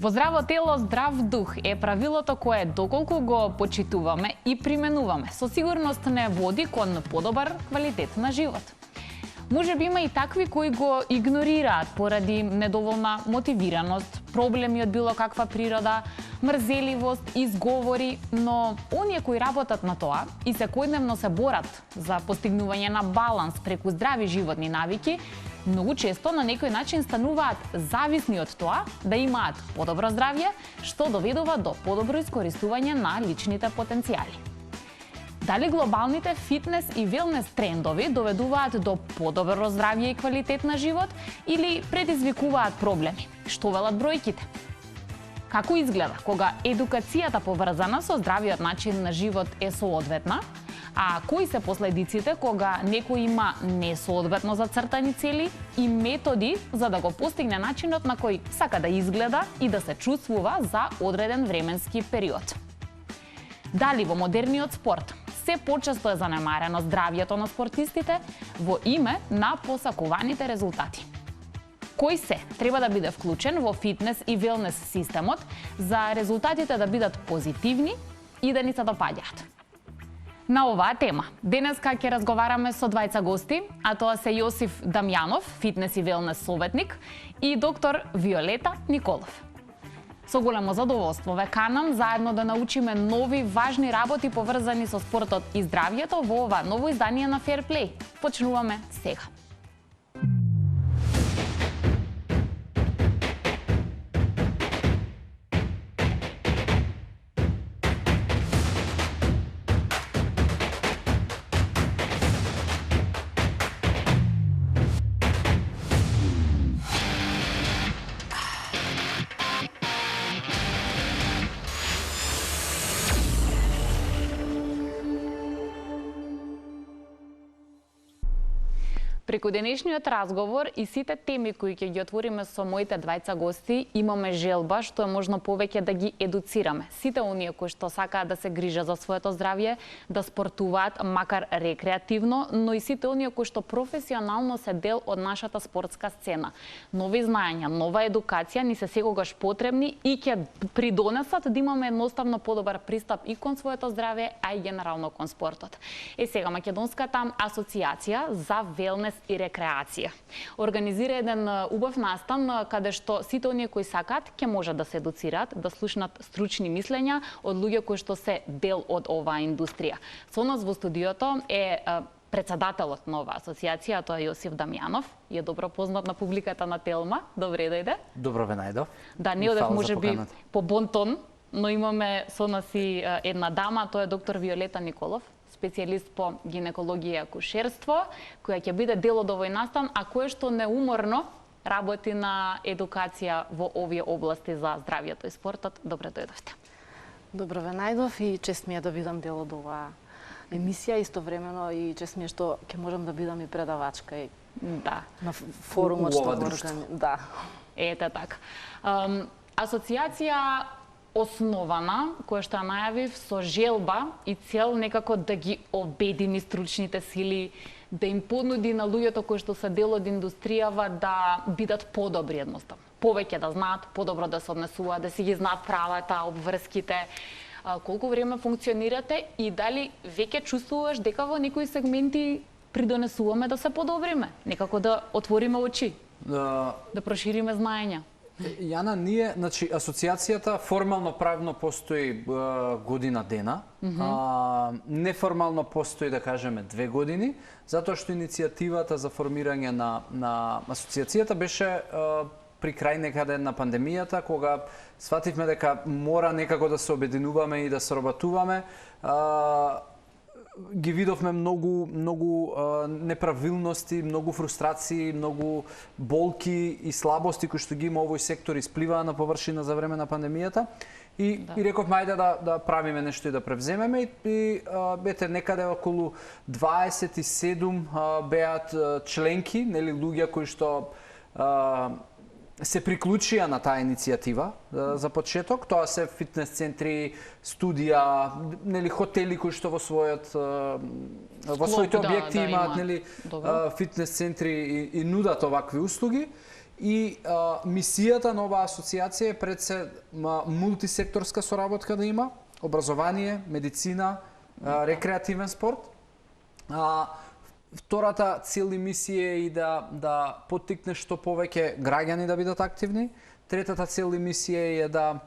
Во здраво тело, здрав дух е правилото кое доколку го почитуваме и применуваме, со сигурност не води кон подобар квалитет на живот. Може би има и такви кои го игнорираат поради недоволна мотивираност, проблеми од било каква природа, мрзеливост, изговори, но оние кои работат на тоа и секојдневно се борат за постигнување на баланс преку здрави животни навики, многу често на некој начин стануваат зависни од тоа да имаат подобро здравје, што доведува до подобро искористување на личните потенцијали. Дали глобалните фитнес и велнес трендови доведуваат до подобро здравје и квалитет на живот или предизвикуваат проблеми? Што велат бројките? Како изгледа кога едукацијата поврзана со здравиот начин на живот е соодветна, а кои се последиците кога некој има несоодветно зацртани цели и методи за да го постигне начинот на кој сака да изгледа и да се чувствува за одреден временски период? Дали во модерниот спорт се почесто е занемарено здравјето на спортистите во име на посакуваните резултати? Кој се треба да биде вклучен во фитнес и велнес системот за резултатите да бидат позитивни и да ни се допаѓаат? На оваа тема денеска ќе разговараме со двајца гости, а тоа се Јосиф Дамјанов, фитнес и велнес советник, и доктор Виолета Николов. Со големо задоволство ве канам заедно да научиме нови важни работи поврзани со спортот и здравјето во ова ново издание на Fair Play. Почнуваме сега. Преку денешниот разговор и сите теми кои ќе ги отвориме со моите двајца гости, имаме желба што е можно повеќе да ги едуцираме. Сите оние кои што сакаат да се грижат за своето здравје, да спортуваат макар рекреативно, но и сите оние кои што професионално се дел од нашата спортска сцена. Нови знаења, нова едукација ни се секогаш потребни и ќе придонесат да имаме едноставно подобар пристап и кон своето здравје, а и генерално кон спортот. Сега Македонската асоциација за велнес и рекреација организира еден убав настан каде што сите оние кои сакаат ќе можат да се едуцираат, да слушнат стручни мислења од луѓе кои што се дел од оваа индустрија. Со нас во студиото е претседателот на оваа асоциација, тоа е Јосиф Дамјанов, е добро познат на публиката на Телма. Добре дојде. Добро ве најдов. Да, не одев можеби по бонтон, но имаме со нас и една дама, тоа е доктор Виолета Николов, специјалист по гинекологија и акушерство, која ќе биде дел од овој настан, а која што неуморно работи на едукација во овие области за здравјето и спортот. Добре дојдовте. Добро ве најдов и чест ми е да бидам дел од оваа емисија, истовремено и чест ми е што ќе можам да бидам и предавачка и на форумот што го организира. Да. Ете така. Асоциација основана, која што ја најавив со желба и цел некако да ги обедини стручните сили, да им понуди на луѓето кои што се дел од индустријава да бидат подобри едноставно. Повеќе да знаат, подобро да се однесуваат, да си ги знаат правата, обврските. Колку време функционирате и дали веќе чувствуваш дека во некои сегменти придонесуваме да се подобриме, некако да отвориме очи, да прошириме знаења? Јана, ние, значи, асоциацијата формално правно постои година дена, неформално постои, да кажеме, 2 години, затоа што иницијативата за формирање на асоциацијата беше при крај некаде на пандемијата, кога свативме дека мора некако да се обединуваме и да соработуваме. Ги видовме многу неправилности, многу фрустрации, многу болки и слабости кои што ги има овој сектор испливаа на површина за време на пандемијата и рековме ајде да правиме нешто и да превземеме и ете некаде околу 27 беат членки, нели луѓе кои што се приклучија на таа иницијатива за почеток. Тоа се фитнес центри, студија, нели хотели кои што во своите објекти имаат нели фитнес центри и нудат овакви услуги. И мисијата на оваа асоциација е пред се мултисекторска соработка да има, образование, медицина, рекреативен спорт. Втората цел и мисија е и да поттикне што повеќе граѓани да бидат активни. Третата цел и мисија е да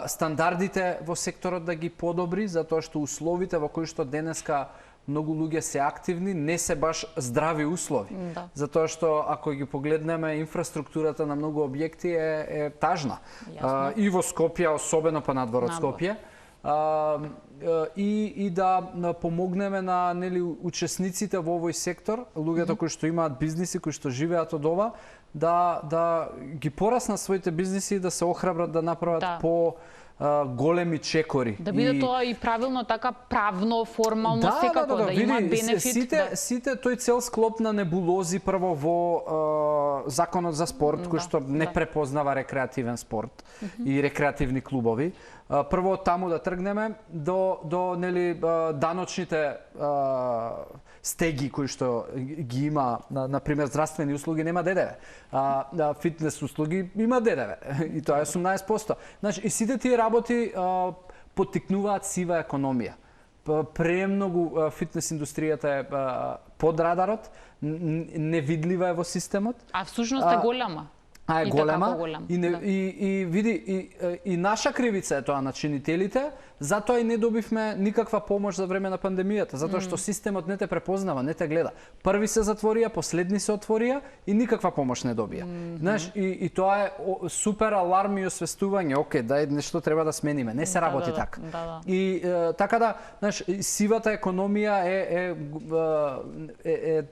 стандардите во секторот да ги подобри, затоа што условите во кои што денеска многу луѓе се активни, не се баш здрави услови. Да. Затоа што ако ги погледнеме, инфраструктурата на многу објекти е тажна. И во Скопје, особено па надвор од Скопје. И да помогнеме на учесниците во овој сектор, луѓето кои што имаат бизниси, кои што живеат од ова, да ги пораснат своите бизниси и да се охрабрат да направат по големи чекори. Да биде тоа и правилно, така правно, формално, секако да има бенефит. Сите тој цел склоп на небулози прво во Законот за спорт, кој што не препознава рекреативен спорт и рекреативни клубови. Прво од таму да тргнеме до нели даночните стеги кои што ги има, на пример здравствени услуги нема ДДВ. Фитнес услуги има ДДВ и тоа е 18%. Значи и сите тие работи поттикнуваат сива економија. Премногу фитнес индустријата е под радарот, невидлива е во системот. А всушност е голема. Е голема. И види, и наша кривица е тоа на чинителите, затоа и не добивме никаква помош за време на пандемијата, затоа што системот не те препознава, не те гледа. Први се затворија, последни се отворија и никаква помош не добија. Знаеш, и тоа е супер аларм и освестување, оке, дај нешто треба да смениме, не се работи така. И така да, знаеш, сивата економија е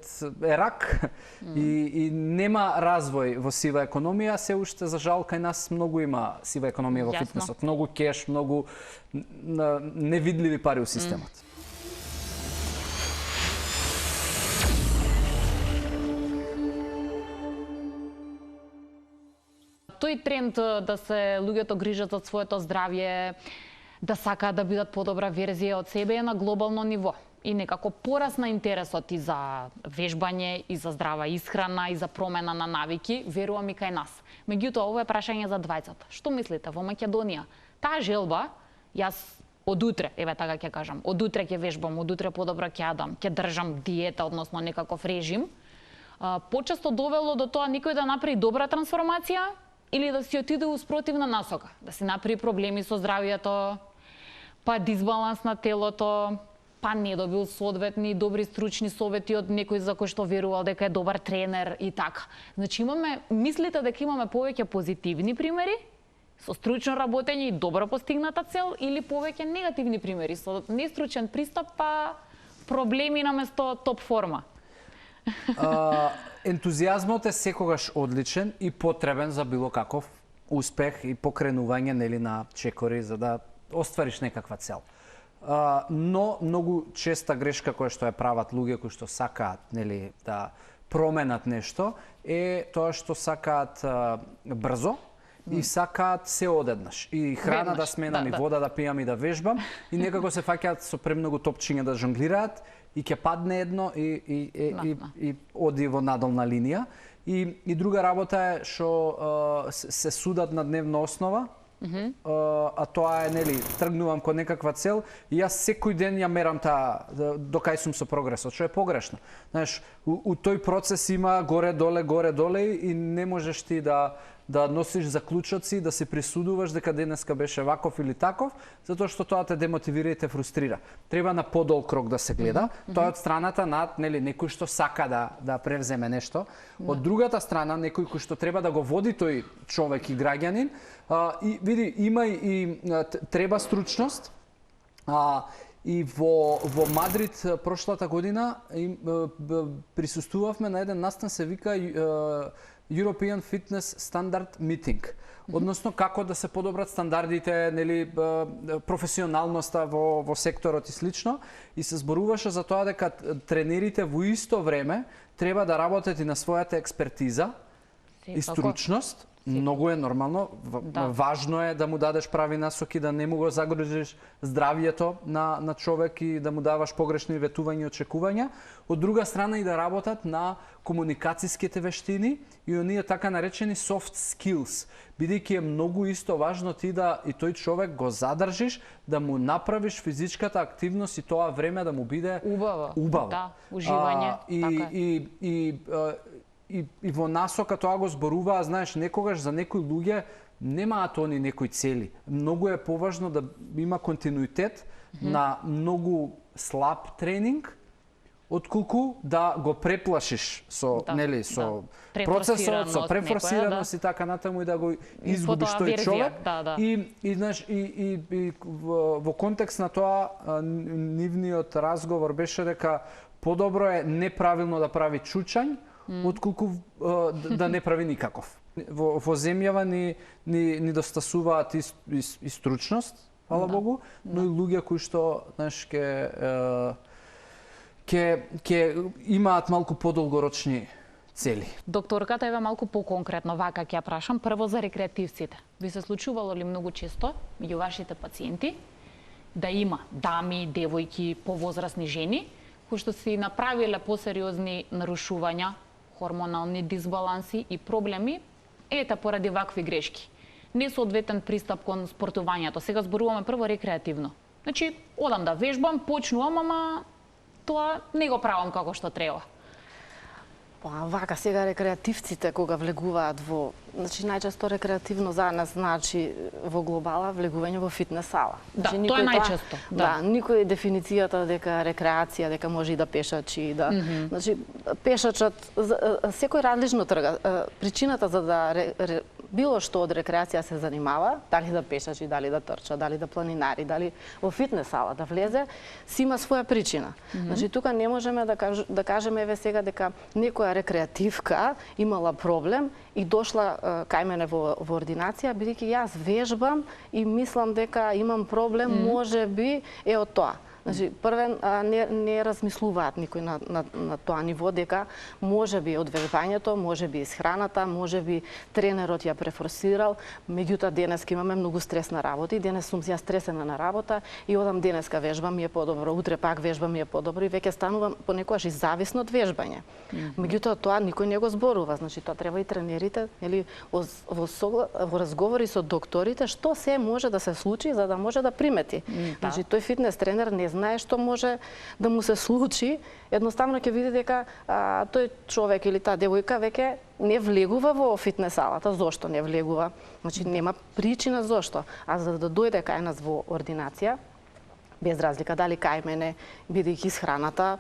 рак и нема развој во сива економија, се уште за жал кај нас многу има сива економија во фитнесот, многу кеш, многу невидливи пари у системот. Тој тренд да се луѓето грижат за своето здравје, да сакаат да бидат подобра верзија од себе е на глобално ниво. И некако порасна интересот и за вежбање, и за здрава исхрана, и за промена на навики, верувам и кај нас. Меѓутоа, ово е прашање за двајцата. Што мислите, во Македонија, таа желба, јас од утре, еве така ќе кажам, од утре ќе вежбам, од утре подобро ќе јадам, ќе држам диета, односно некаков режим, почесто довело до тоа никој да направи добра трансформација или да си отиде у спротивна насока, да си направи проблеми со здравјето, па дисбаланс на телото, па не добил соодветни добри стручни совети од некој за кој што верувал дека е добар тренер и така. Значи мислите дека имаме повеќе позитивни примери со стручно работење и добро постигната цел или повеќе негативни примери со нестручен пристап па проблеми наместо топ форма? Ентузијазмот е секогаш одличен и потребен за било каков успех и покренување на чекори за да оствариш некаква цел. Но многу честа грешка која што ја прават луѓе кои што сакаат да променат нешто е тоа што сакаат брзо и сакаат се одеднаш. И храна да сменам, и вода да пијам и да вежбам и некако се фаќаат со премногу топчиња да жонглираат и ќе падне едно и оди во надолна линија. И друга работа е што се судат на дневна основа, а тоа е, тргнувам кон некаква цел и јас секој ден ја мерам таа докај сум со прогресот, што е погрешно. Знаеш, у тој процес има горе-доле и не можеш ти да носиш заклучоци, да се присудуваш дека денеска беше ваков или таков, затоа што тоа те демотивира и те фрустрира. Треба на подолг крок да се гледа, тоа е од страната на некој што сака да превземе нешто. Од другата страна, некој кој што треба да го води тој човек и граѓанин, и види, има и треба стручност. И во Мадрид прошлата година присуствувавме на еден настан, се вика European Fitness Standard Meeting. Односно како да се подобрат стандардите, професионалноста во секторот и слично, и се зборуваше за тоа дека тренерите во исто време треба да работат и на својата експертиза и стручност, Многу е нормално. Важно е да му дадеш прави насоки, да не му го загрижиш здравието на човек и да му даваш погрешни ветувања и очекувања. Од друга страна и да работат на комуникацијските вештини и оние така наречени soft skills, бидејќи е многу исто важно ти да и тој човек го задржиш, да му направиш физичката активност и тоа време да му биде убаво. Да, уживање. И во насока тоа го зборуваа, знаеш, некогаш за некои луѓе немаат они некои цели. Многу е поважно да има континуитет на многу слаб тренинг, отколку да го преплашиш со со процесот, со префорсираност и така натаму и да го изгубиш тој човек. И знаеш и во контекст на тоа нивниот разговор беше дека подобро е неправилно да прави чучањ, отколку да не прави никаков. Во земјава ни достасуваат и стручност, фала Богу, но и луѓе кои што, знаеш, ќе имаат малку подолгорочни цели. Докторката, еве малку поконкретно вака ќе ја прашам, прво за рекреативците. Ви се случувало ли многу често меѓу вашите пациенти да има дами, девојки, повозрасни жени кои што си направиле посериозни нарушувања, хормонални дисбаланси и проблеми, поради вакви грешки. Несоодветен пристап кон спортувањето. Сега зборуваме прво рекреативно. Значи, одам да вежбам, почнувам, ама тоа не го правам како што треба. Вака сега рекреативците кога влегуваат во, значи најчесто рекреативно за нас значи во глобала влегување во фитнес сала. Значи, тоа е најчесто. Никој дефиницијата дека рекреација, дека може и да пешачи, да. Значи пешачот секој различно трга. Причината за да било што од рекреација се занимава, дали да пешачи, дали да трча, дали да планинари, дали во фитнес сала да влезе, си има своја причина. Значи тука не можеме да кажеме еве сега дека некоја рекреативка имала проблем и дошла кај мене во ординација, бидејќи јас вежбам и мислам дека имам проблем, можеби е од тоа. Значи, првен не размислуваат никој на тоа ниво дека можеби од вежбањето, можеби исхраната, можеби тренерот ја префорсирал, меѓутоа денеска имаме многу стресна работа и денес сум ја стресена на работа и одам денеска вежбам ми е подобро, утре пак вежбам ми е подобро и веќе станувам понекогаш и зависно од вежбање. Меѓутоа тоа никој не го зборува, значи тоа треба и тренерите, нели, во разговори со докторите што се може да се случи за да може да примети. Значи тој фитнес тренер не знае што може да му се случи, едноставно ќе види дека тој човек или таа девојка веќе не влегува во фитнес салата. Зошто не влегува? Значи нема причина зошто. А за да дојде кај нас во ординација, без разлика дали кај мене, бидејќи исхраната,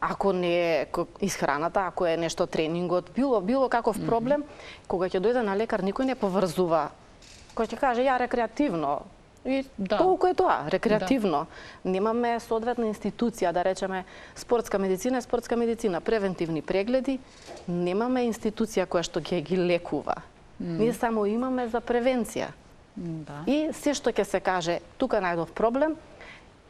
ако не е исхраната, ако е нешто тренингот, било каков проблем, кога ќе дојде на лекар, никој не поврзува. Кој ќе каже ја рекреативно, и толку е тоа, рекреативно. Немаме соодветна институција, да речеме, спортска медицина, превентивни прегледи, немаме институција која што ќе ги лекува. Ние само имаме за превенција. И се што ќе се каже, тука најдов проблем,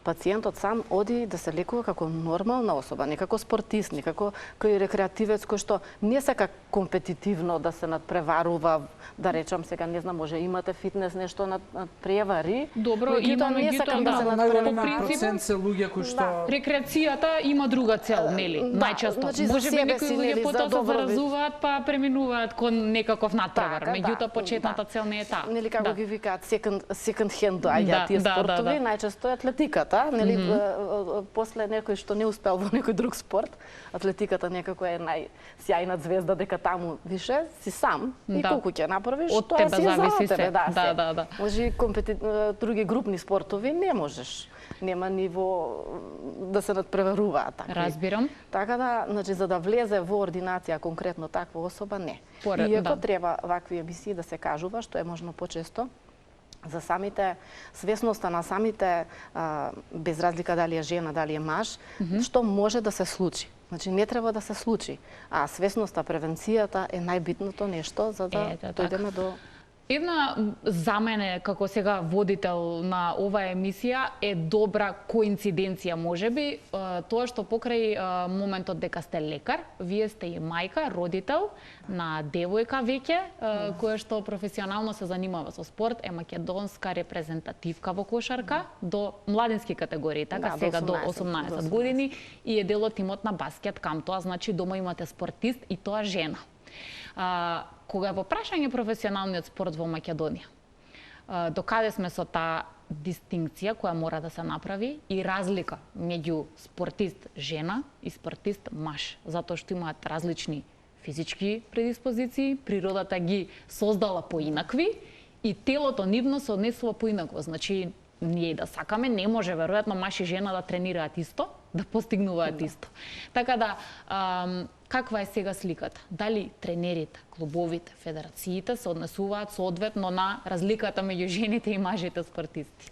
пациентот сам оди да се лекува како нормална особа, не како спортист, не како рекреативец кој што не сака компетитивно да се надпреварува, да речам сега, не знам, може имате фитнес нешто над превари. Добро, има најголем процент се луѓе кои што рекреацијата има друга цел, нели? Најчесто. Можеби некои луѓе потоа се заразуваат па преминуваат кон некаков надпревар, меѓутоа почетната цел не е таа. Нели како ги викаат second hand доаѓаат тие спортови, најчесто е атлетиката, нели, после некој што не успел во некој друг спорт, атлетиката некако е најсјајна звезда дека таму више си сам и колку ќе направиш, од тебе зависи се. Да. Може други групни спортови не можеш. Нема ниво да се надпреваруваат такви. Разбирам. Така да, значи за да влезе во ординација конкретно таква особа не. Иако треба вакви емисии да се кажува, што е можно почесто, за самите свесноста на самите, без разлика дали е жена, дали е маж, што може да се случи. Значи не треба да се случи, а свесноста, превенцијата е најбитното нешто за да дојдеме до Една за мене, како сега водител на оваа емисија, е добра коинциденција, можеби, тоа што покрај моментот дека сте лекар, вие сте и мајка, родител на девојка веќе, која што професионално се занимава со спорт, е македонска репрезентативка во кошарка до младински категории, така сега до 18 години, и е дел од тимот на баскет кам тоа, значи дома имате спортист и тоа жена. Кога е во прашање професионалниот спорт во Македонија, докаде сме со таа дистинкција која мора да се направи и разлика меѓу спортист жена и спортист маж, затоа што имаат различни физички предиспозиции, природата ги создала поинакви и телото нивно се однесува поинакво. Значи, ние да сакаме, не може веројатно маж и жена да тренираат исто, да постигнуваат исто. Така да, каква е сега сликата? Дали тренерите, клубовите, федерациите се однесуваат соодветно на разликата меѓу жените и мажите спортисти?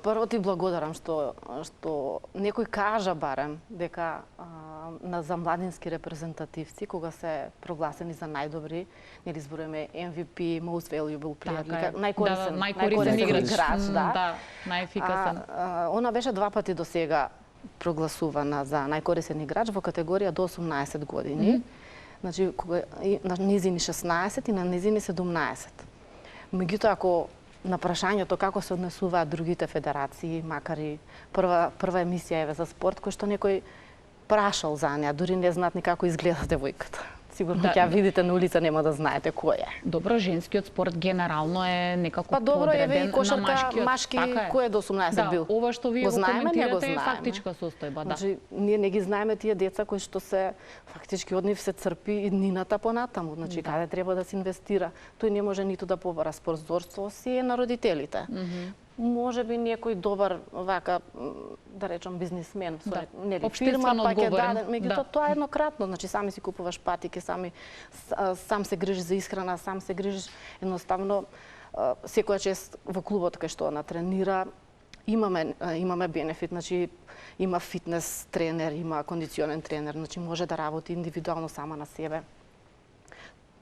Прво ти благодарам што некој кажа барем дека за младински репрезентативци, кога се прогласени за најдобри, нели зборуваме MVP, Most Valuable Player, најкорисен играч, најефикасен. Она беше 2 пати до сега прогласувана за најкорисен играч во категорија до 18 години. Значи, на низини 16 и на низини 17. Меѓутоа, ако на прашањето како се однесуваат другите федерации, макар и прва емисија еве за спорт, кој што некој прашал за неа, дури не знаат ни како изгледа девојката. Сигурно ќе ја видите на улица, нема да знаете кој е. Добро, женскиот спорт генерално е некако добро, подреден кошарка, на машкиот. Машки, кој е до 18 бил? Да, ова што вие го коментирате е фактичка состојба, да. Значи, ние не ги знаеме тие деца кои што се фактички од нив се црпи иднината понатаму. Значи, каде треба да се инвестира? Тој не може ниту да побара спонзорство, си е на родителите. Може би некој добар вака, да речам, бизнисмен, со нели фирма, па ќе даде, меѓутоа тоа е еднократно, значи сами си купуваш патики, сам се грижиш за исхрана, сам се грижиш, едноставно секоја чест во клубот кај што она тренира, имаме бенефит, значи има фитнес тренер, има кондиционен тренер, значи може да работи индивидуално сама на себе.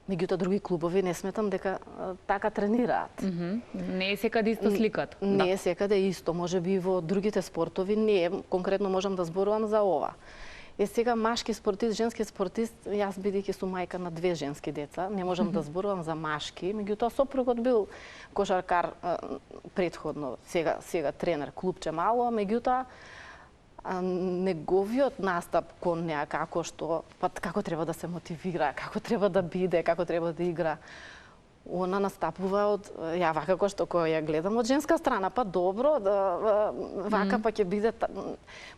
Меѓутоа други клубови не сметам дека така тренираат. Не е секаде исто сликата. Не е секаде исто, можеби во другите спортови не е, конкретно можам да зборувам за ова. Сега машки спортист, женски спортист, јас бидејќи сум мајка на 2 женски деца, не можам да зборувам за машки, меѓутоа сопругот бил кошаркар претходно, сега тренер клубче мало, меѓутоа неговиот настап кон неа како треба да се мотивира, како треба да биде, како треба да игра. Она настапува од ја вака како што кој ја гледам од женска страна, па добро, вака па ќе биде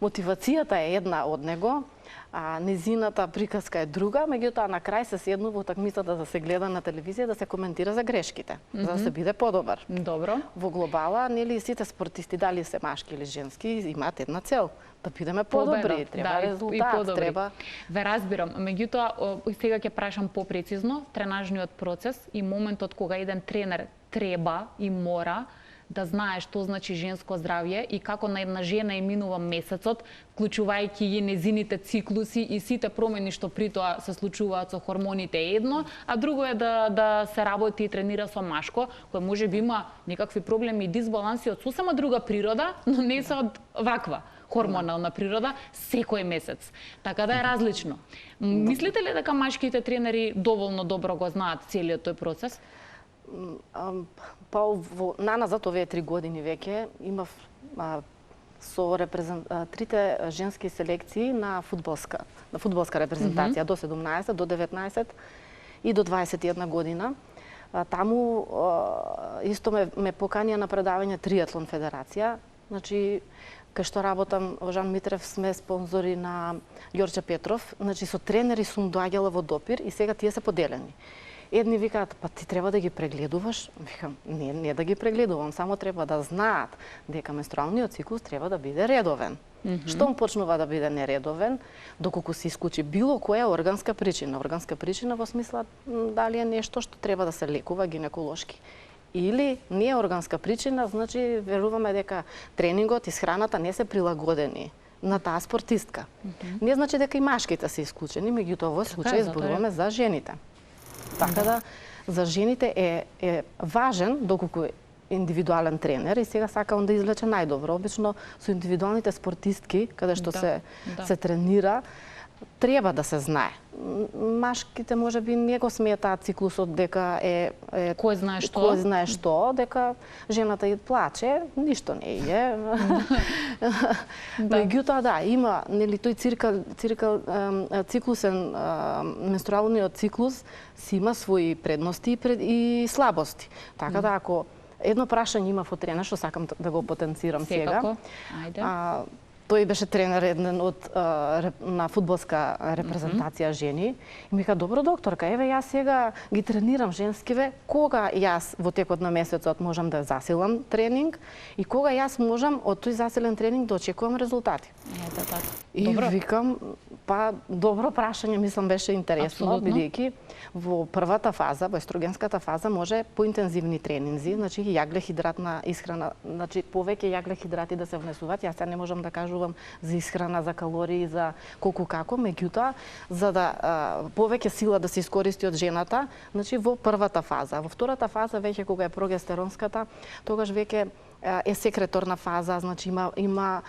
мотивацијата е една од него, а незината приказка е друга, меѓутоа на крај се седнува утакмицата да се гледа на телевизија, да се коментира за грешките, за да се биде подобар. Добро. Во глобала, нели сите спортисти, дали се машки или женски, имаат една цел, да бидеме подобри, треба резултат, треба. Ве разбирам, меѓутоа сега ќе прашам попрецизно, тренажниот процес и моментот кога еден тренер треба и мора да знае што значи женско здравје и како на една жена и минува месецот, вклучувајќи ги незините циклуси и сите промени што при тоа се случуваат со хормоните е едно, а друго е да се работи и тренира со машко, кој можеби има некакви проблеми и дисбаланси од сосема друга природа, но не се од ваква хормонална природа секој месец. Така да е различно. Мислите ли дека машките тренери доволно добро го знаат целиот тој процес? Па наназад овие 3 години веќе имав со трите женски селекции на фудбалска репрезентација до 17, до 19 и до 21 година. Таму исто ме поканија на предавање Триатлон федерација. Значи, кај што работам во Жан Митрев сме спонзори на Ѓорче Петров, значи со тренери сум доаѓала во допир и сега тие се поделени. Едни викаат, па ти треба да ги прегледуваш. Викам, не да ги прегледувам, само треба да знаат дека менструалниот циклус треба да биде редовен. Штом почнува да биде нередовен, доколку се исклучи било која органска причина во смисла дали е нешто што треба да се лекува гинеколошки. Или не е органска причина, значи веруваме дека тренингот и храната не се прилагодени на таа спортистка. Не значи дека и машките се исклучени, меѓутоа во случај зборуваме за жените. Така да, за жените е важен доколку е индивидуален тренер и сега сакам да извлече најдобро. Обично со индивидуалните спортистки, каде што се тренира, треба да се знае. Машките може би не го смеетаат циклусот дека е кој знае што, дека жената ја плаче, ништо не е. Меѓутоа има нели тој циклусен менструалниот циклус си има своји предности и слабости. Така да ако едно прашање има во тренер што сакам да го потенцирам сега. Секако. Ајде. Тој беше тренер еден на фудбалска репрезентација жени. И ми вика, добро докторка, еве јас сега ги тренирам женскиве, кога јас во текот на месецот можам да засилам тренинг и кога јас можам од тој засилен тренинг да очекувам резултати. Ето така. И викам, па добро прашање, мислам беше интересно, бидејќи во првата фаза, во естрогенската фаза може поинтензивни тренинзи, значи јаглехидратна исхрана, значи повеќе јаглехидрати да се внесуваат. Јас сега не можам да кажувам за исхрана, за калории, за колку како, меѓутоа за да повеќе сила да се искористи од жената, значи во првата фаза. Во втората фаза веќе кога е прогестеронската, тогаш веќе е секреторна фаза, значи има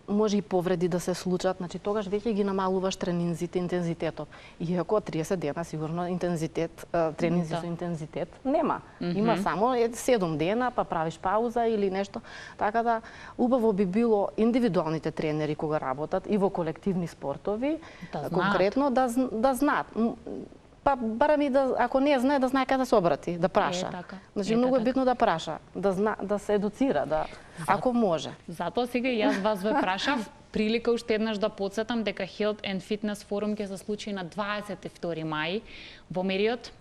може и повреди да се случат, значи тогаш веќе ги намалуваш тренинзите, интензитетот. Иако 30 дена сигурно интензитет, тренинзи со интензитет нема. Има само 7 дена, па правиш пауза или нешто. Така да убаво би било индивидуалните тренери кога работат и во колективни спортови, конкретно да знаат. Па барем и ако не знае, да знае каде да се обрати, да праша. Значи многу е битно да праша, да се едуцира, ако може. Затоа сега и јас вас ве прашав, прилика уште еднаш да потсетам дека Health and Fitness Forum ќе се случи на 22 мај во Мериот.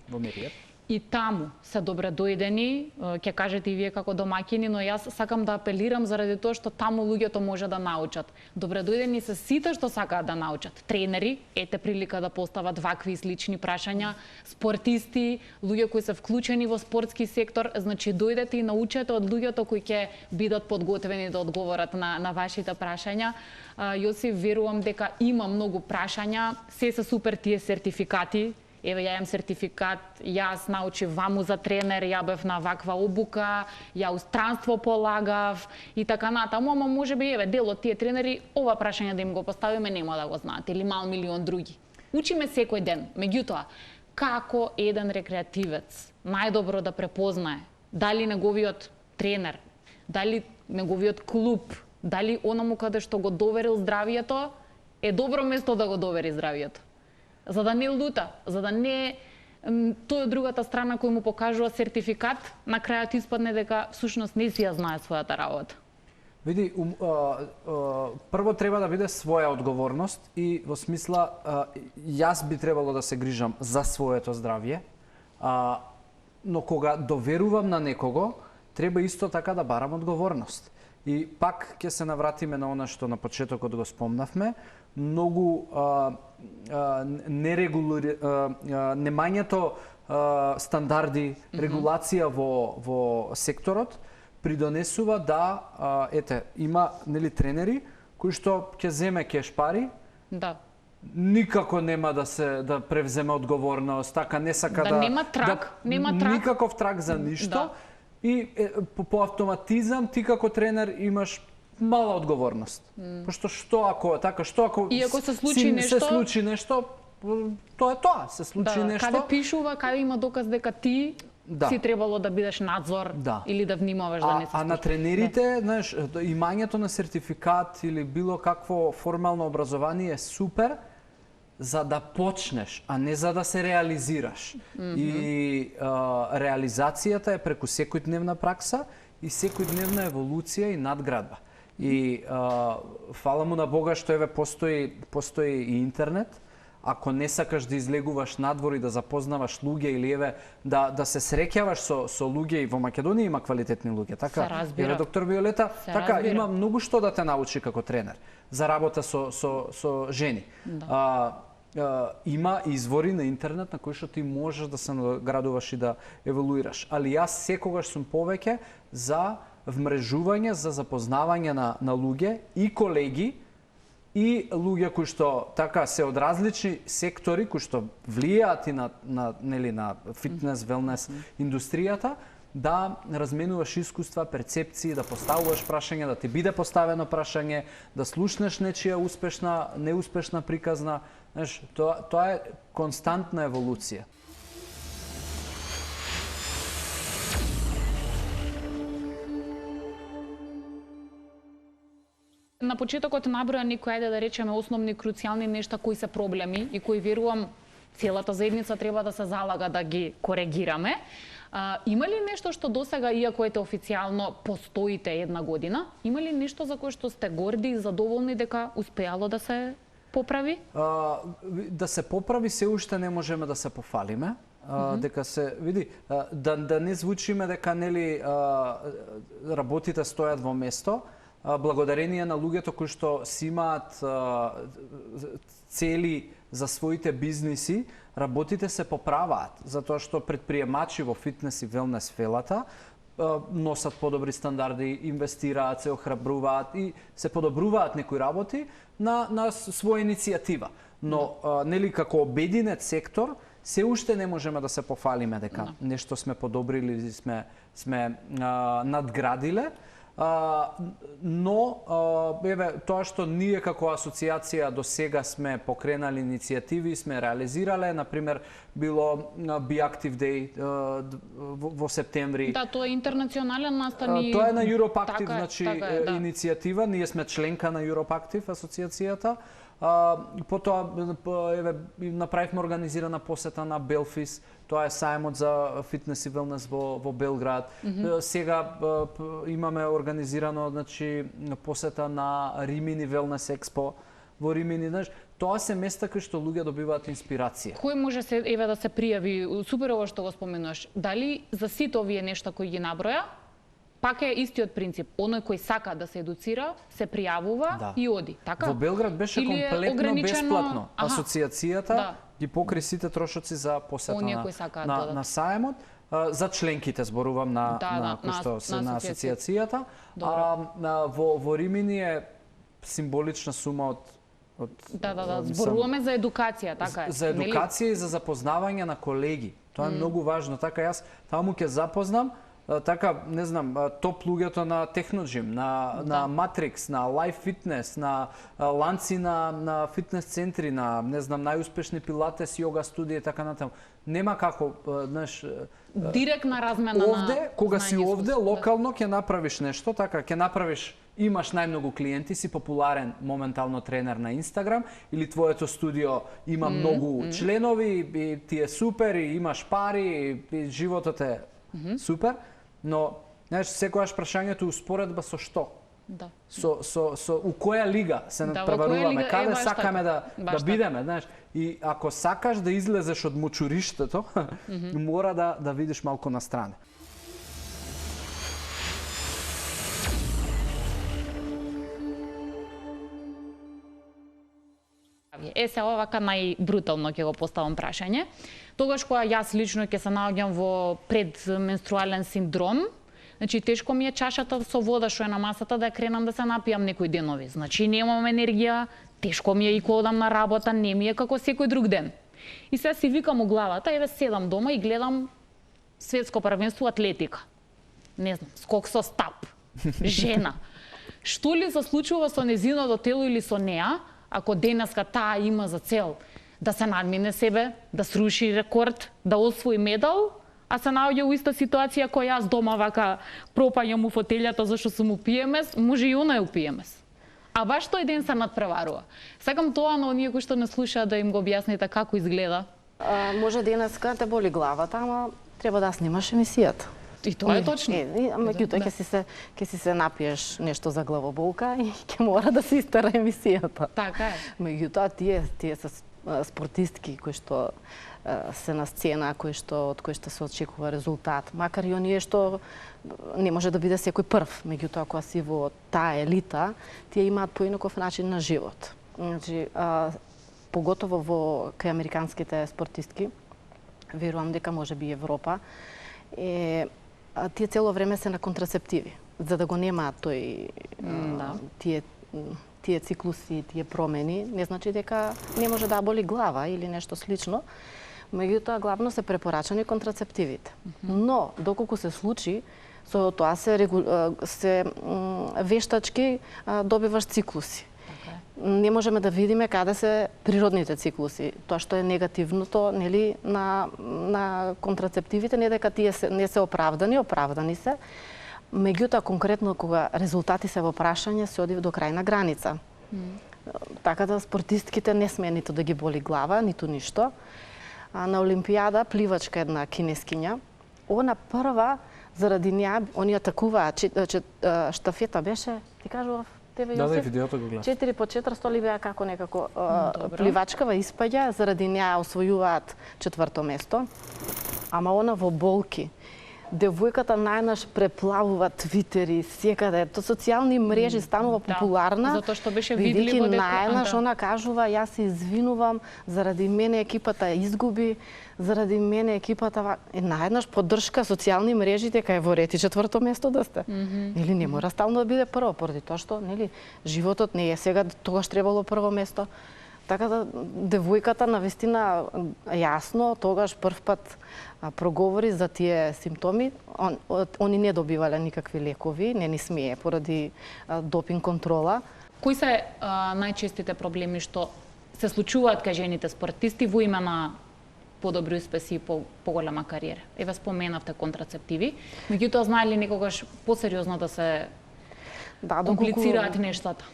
И таму се добре дојдени, ќе кажете и вие како домаќини, но јас сакам да апелирам заради тоа што таму луѓето може да научат. Добре дојдени се сите што сакаат да научат. Тренери, ете прилика да постават вакви слични прашања, спортисти, луѓе кои се вклучени во спортски сектор, значи дојдете и научете од луѓето кои ќе бидат подготвени да одговорат на вашите прашања. Јосиф, верувам дека има многу прашања, се супер тие сертификати. Еве, ја имам сертификат, јас научив ваму за тренер, ја бев на ваква обука, ја устранство полагав и така натаму, ама може би еве дел од тие тренери ова прашање да им го поставиме нема да го знаат или мал милион други. Учиме секој ден, меѓутоа како еден рекреативец најдобро да препознае дали неговиот тренер, дали неговиот клуб, дали онаму каде што го доверил здравието е добро место да го довери здравието. За да не лута, за да не тој од другата страна кој му покажува сертификат, на крајот испадне дека всушност не си ја знае својата работа. Види, прво треба да биде своја одговорност и во смисла јас би требало да се грижам за своето здравје, но кога доверувам на некого, треба исто така да барам одговорност. И пак ќе се навратиме на она што на почетокот го спомнавме, многу немањето стандарди, регулација во секторот придонесува да има тренери кои што ќе земе кеш пари. Да. Никако нема да превземе одговорност, така не сака да нема трак, никаков трак за ништо. И по автоматизам ти како тренер имаш мала одговорност. Пошто што ако и ако се случи нешто, тоа е тоа, се случи нешто. Каде пишува, каде има доказ дека ти си требало да бидеш надзор или да внимаваш да не се случи. А на тренерите, знаеш, имањето на сертификат или било какво формално образование е супер за да почнеш, а не за да се реализираш. И реализацијата е преку секојдневна пракса и секојдневна еволуција и надградба. И фала му на Бога што еве постои и интернет. Ако не сакаш да излегуваш надвор и да запознаваш луѓе или еве да се среќаваш со луѓе, и во Македонија има квалитетни луѓе, така? Еве доктор Виолета, така има многу што да те научи како тренер за работа со жени. Има извори на интернет на кои што ти можеш да се наградуваш и да еволуираш. Али јас секогаш сум повеќе за вмрежување, за запознавање на луѓе и колеги и луѓе кои што така се од различни сектори кои што влијаат и на фитнес, велнес индустријата, да разменуваш искуства, перцепции, да поставуваш прашање, да ти биде поставено прашање, да слушнеш нечија успешна, неуспешна приказна. Знаеш, тоа е константна еволуција. На почетокот наброја некои, ајде да речеме, основни круцијални нешта кои се проблеми и кои верувам целата заедница треба да се залага да ги коригираме. Има ли нешто што досега, иако ете официјално постоите една година, има ли нешто за кое што сте горди и задоволни дека успеало да се поправи? Да се поправи се уште не можеме да се пофалиме. Дека се види да не звучиме дека нели работите стојат во место, благодарение на луѓето кои што си имаат цели за своите бизниси, работите се поправаат, затоа што предприемачи во фитнес и велнес фелата носат подобри стандарди, инвестираат, се охрабруваат и се подобруваат некои работи на своја иницијатива. Но нели како обединет сектор се уште не можеме да се пофалиме дека нешто сме подобрили или сме надградиле. Но еве тоа што ние како асоциација до сега сме покренали иницијативи, сме реализирале, на пример било Be Active Day во септември. Да, тоа е интернационален настан и тоа е на Europe Active, така значи да. иницијатива, ние сме членка на Europe Active асоциацијата. Потоа еве направивме организирана посета на Белфис, тоа е сајмот за фитнес и велнес во Белград. Сега имаме организирано, значи, посета на Римини Велнес Експо во Римини, знаеш, тоа се места кај што луѓе добиваат инспирација. Кој може да се пријави? Супер ово што го споменуваш. Дали за сите овие нешта кои ги наброја, пак е истиот принцип. Оној кој сака да се едуцира, се пријавува и оди, така? Во Белград беше комплетно бесплатно. Асоциацијата ги покри сите трошоци за посета на сајмот. За членките зборувам на кои што се на асоциацијата. Во Римини е символична сума од зборуваме за едукација, така е. За едукација и за запознавање на колеги. Тоа е многу важно. Така јас таму ќе запознам така, не знам, топ луѓето на Техноджим, на Матрикс, на Life Fitness, на ланци на фитнес центри, на, не знам, најуспешни пилатес, йога студии и така натаму. Нема како, знаеш, директна размена овде, кога си овде, локално ќе направиш нешто, така, ќе направиш, имаш најмногу клиенти, си популарен моментално тренер на Инстаграм, или твоето студио има многу членови, и ти е супер, и имаш пари, и животот е супер. Но, знаеш, секогаш прашањето успоредба со што? Да. Со у која лига се надпреваруваме, каде сакаме да бидеме, знаеш? И ако сакаш да излезеш од мочуриштето, мора да видиш малку на стране. Се овака најбрутално ќе го поставам прашање. Тогаш кога јас лично ќе се наоѓам во предменструален синдром, значи тешко ми е чашата со вода што е на масата да кренам да се напијам некои денови. Значи немам енергија, тешко ми е и кога одам на работа, не ми е како секој друг ден. И сега си викам у главата, еве седам дома и гледам светско првенство атлетика. Не знам, скок со стап, жена. Што ли се случува со незиното тело или со неа, ако денеска таа има за цел да се надмине себе, да сруши рекорд, да освои медал, а се наоѓа у иста ситуација која јас дома вака пропаѓам у фотелјата зашто сум у PMS, може и она е у PMS. А баш тој ден се надпреварува. Сакам тоа на оние кои што не слушаат да им го објасните како изгледа. Може денеска те боли главата, ама треба да снимаш емисијата. И тоа е точно. Меѓутоа ќе си се напиеш нешто за главоболка и ќе мора да се истера емисијата. Така е. Меѓутоа тие се спортистки кои што се на сцена, од кои што се очекува резултат. Макар и оние што не може да биде секој прв, меѓутоа кога си во таа елита, тие имаат поинаков начин на живот. Значи, поготово кај американските спортистки, верувам дека можеби Европа, тие цело време се на контрацептиви, за да го немаат тие тие циклуси, тие промени, не значи дека не може да боли глава или нешто слично. Меѓутоа, главно се препорачани контрацептивите. Но, доколку се случи, со тоа се вештачки добиваш циклуси. Не можеме да видиме каде се природните циклуси. Тоа што е негативното, нели, на контрацептивите, не дека тие не се оправдани се. Меѓутоа, конкретно кога резултати се во прашање, се оди до крајна граница. Така да спортистките не сме ниту да ги боли глава, ниту ништо. На Олимпијада пливачка една кинескиња, она прва заради неа они атакуваа штафета беше, ти кажував тебе Јосиф? Да, и видеото го гледав. 4x400 ли беа како некако пливачкава испаѓа, заради неа освојуваат 4-то место. Ама она во болки. Девојката најнаш преплавува твитери, секаде. То социјални мрежи станува популарна. Затоа што беше видливо дека најнаш она кажува, јас се извинувам, заради мене екипата изгуби, заради мене екипата најнаш поддршка социјални мрежи дека е во ред и 4-то место да сте. Или не мора стално да биде прво, поради тоа што, нели, животот не е сега тогаш требало прво место. Така да девојката навистина јасно тогаш прв пат проговори за тие симптоми. Они не добивале никакви лекови, не ни смее поради допинг контрола. Кои се најчестите проблеми што се случуваат кај жените спортисти во име на подобри успеси и поголема кариера? Еве споменавте контрацептиви, меѓутоа знае ли некогаш посериозно да се комплицираат нештата?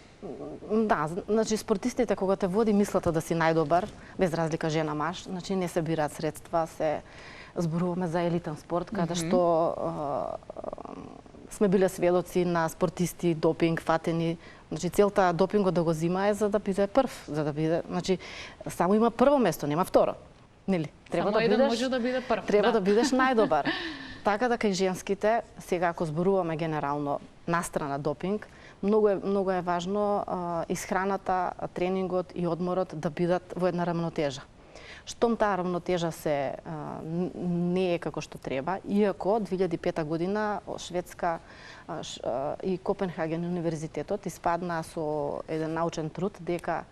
Да, значи спортистите кога те води мислата да си најдобар, без разлика жена-маж, значи не се бираат средства, се зборуваме за елитен спорт, каде што сме биле сведоци на спортисти, допинг, фатени. Значи целта допингот да го зима е за да биде прв, за да биде, значи само има прво место, нема второ. Нели? Треба само да бидеш, може да биде прв. Треба да бидеш најдобар. Така да кај женските, сега ако зборуваме генерално настрана допинг, многу е важно исхраната, тренингот и одморот да бидат во една рамнотежа. Штом таа рамнотежа не е како што треба, иако 2005 година Шведска и Копенхаген универзитетот испаднаа со еден научен труд дека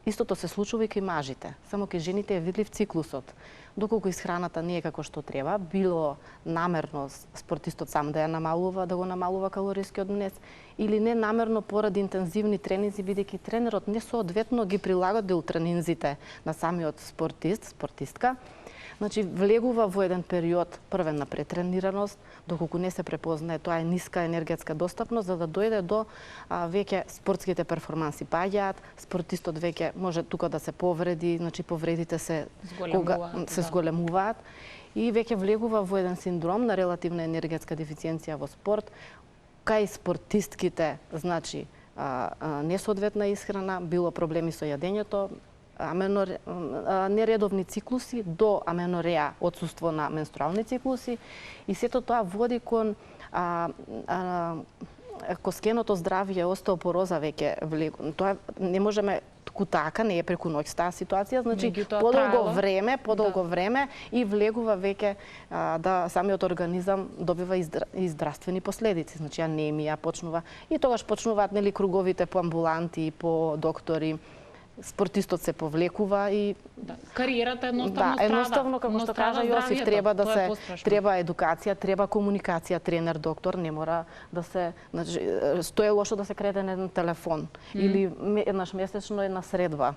истото се случува и кај мажите, само кај жените е видлив циклусот. Доколку исхраната не е како што треба, било намерно спортистот сам да го намалува калорискиот днес, или не намерно поради интензивни тренинзи, бидејќи тренерот несоодветно ги прилагодил тренинзите на самиот спортистка, значи влегува во еден период првен на претренираност, доколку не се препознае, тоа е ниска енергетска достапност, за да дојде до веќе спортските перформанси паѓаат, спортистот веќе може тука да се повреди, значи повредите се зголемуваат и веќе влегува во еден синдром на релативна енергетска дефициенција во спорт, кај спортистките, значи несоодветна исхрана, било проблеми со јадењето, нередовни циклуси до аменореа, отсуство на менструални циклуси, и сето тоа води кон коскеното здравје, остеопороза веќе влегува. Тоа не можеме така, не е преку ноќ таа ситуација, значи подолго време и влегува веќе да самиот организам добива и здравствени последици, значи анемија почнува и тогаш почнуваат нели круговите по амбуланти, по доктори, спортистот се повлекува и кариерата едноставно страда. Едноставно, како што кажа Јосиф, треба едукација, треба комуникација, тренер, доктор, не мора да се, значи, тоа е лошо да се креде на еден телефон или еднаш месечно една средба.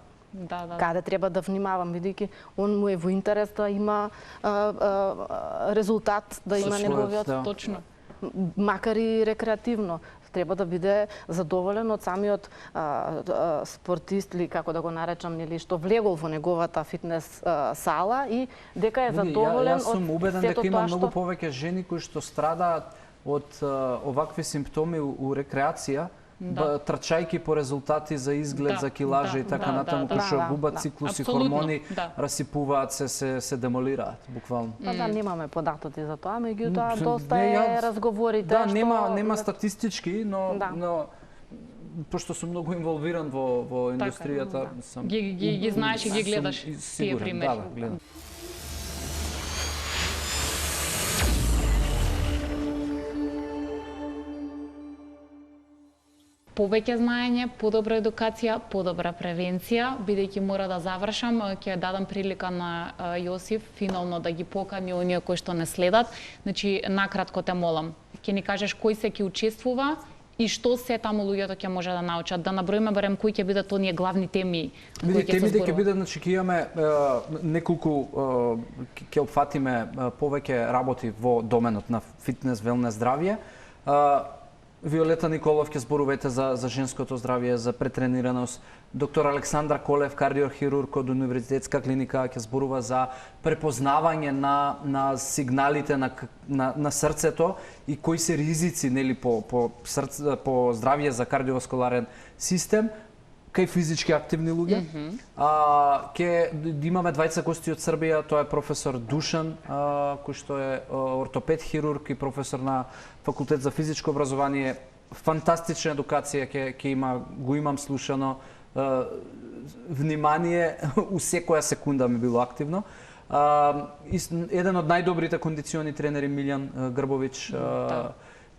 Каде треба да внимавам, бидејќи он му е во интерес да има резултат, да има неговиот, точно, макар и рекреативно. Треба да биде задоволен од самиот спортист, или како да го наречам, нели, што влегол во неговата фитнес сала и дека е задоволен од сето тоа што... Јас сум убеден дека има многу повеќе жени кои што страдаат од овакви симптоми у рекреација, трчајки по резултати за изглед, за килажа и така натаму, кои што губат циклуси, хормони, расипуваат се демолираат, буквално. Немаме податоци за тоа, меѓутоа доста е разговорите што... Нема статистички, но пошто сум многу инволвиран во индустријата, сам... Ги знаеш и ги гледаш тие примери. Да, гледам. повеќе знаење, подобра едукација, подобра превенција. Бидејќи мора да завршам, ќе дадам прилика на Јосиф финално да ги покани оние кои што не следат. Значи, накратко те молам, ќе ни кажеш кој се ќе учествува и што се таму луѓето ќе може да научат. Да наброиме барем кои ќе бидат оние главни теми на кои ќе се Темите ќе зборува. бидат, значи ќе имаме неколку ќе опфатиме повеќе работи во доменот на фитнес, велнес, здравје. Виолета Николов ќе зборувате за женското здравје, за претренираност. Доктор Александра Колев, кардиохирург од Универзитетска клиника, ќе зборува за препознавање на сигналите на срцето и кои се ризици нели по здравје за кардиоваскуларен систем кај физички активни луѓе. Ќе имаме двајца гости од Србија, тоа е професор Душан, кој што е ортопед хирург и професор на Факултет за физичко образование. Фантастична едукација го имам слушано. Внимание у секоја секунда ми било активно. Еден од најдобрите кондициони тренери Милјан Грбовиќ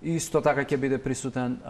исто така ќе биде присутен.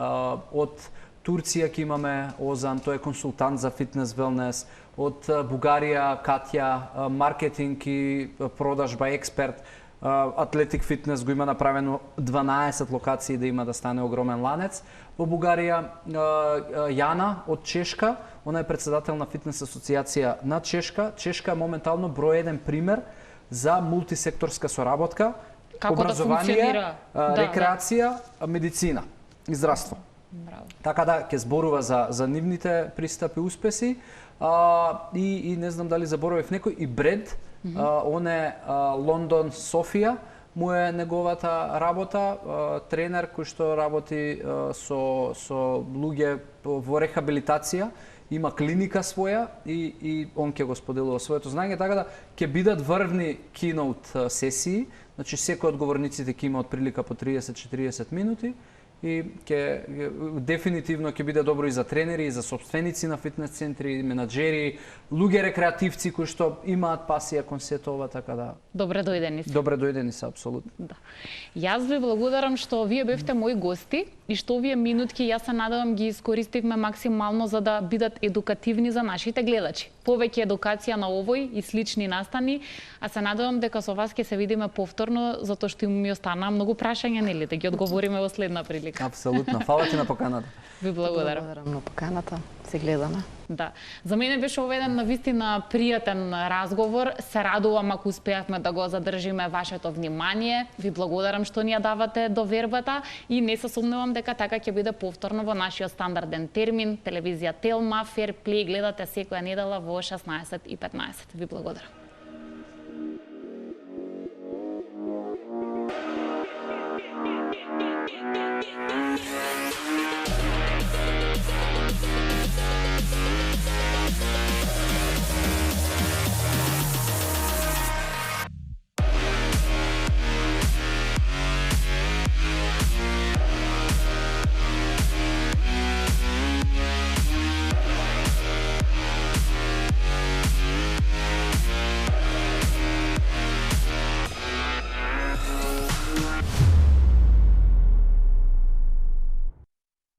Од Турција ќе имаме Озан, тој е консултант за фитнес, велнес. Од Бугарија Катја, маркетинг и продажба експерт. Атлетик фитнес го има направено 12 локации да има да стане огромен ланец. Во Бугарија Јана од Чешка, она е председател на фитнес асоциација на Чешка. Чешка е моментално број еден пример за мултисекторска соработка, Како образование, да рекреација, медицина и здравство. Браво. Така да ќе зборува за нивните пристапи, успеси и не знам дали заборавив некој и Бред, он е Лондон Софија, му е неговата работа, тренер кој што работи со луѓе во рехабилитација, има клиника своја и он ќе го споделува своето знаење, така да ќе бидат врвни киноут сесии, значи секој од говорниците ќе има од прилика по 30-40 минути и дефинитивно ќе биде добро и за тренери, и за собственици на фитнес центри, менаџери, луѓе рекреативци кои што имаат пасија кон сето ова, така да. Добре дојдени се. Добре дојдени се, апсолутно. Да. Јас ви благодарам што вие бевте мои гости и што овие минутки јас се надевам ги искористивме максимално за да бидат едукативни за нашите гледачи. Повеќе едукација на овој и слични настани, а се надевам дека со вас ќе се видиме повторно затоа што ми останаа многу прашања, нели, да ги одговориме во следна прилика. Апсолутно. Фала ти на поканата. Ви благодарам. Благодарам на поканата. Се гледаме. Да. За мене беше ова еден навистина пријатен разговор. Се радувам ако успеавме да го задржиме вашето внимание. Ви благодарам што ни ја давате довербата и не се сомневам дека така ќе биде повторно во нашиот стандарден термин. Телевизија Телма, Fair Play, гледате секоја недела во 16:15. Ви благодарам.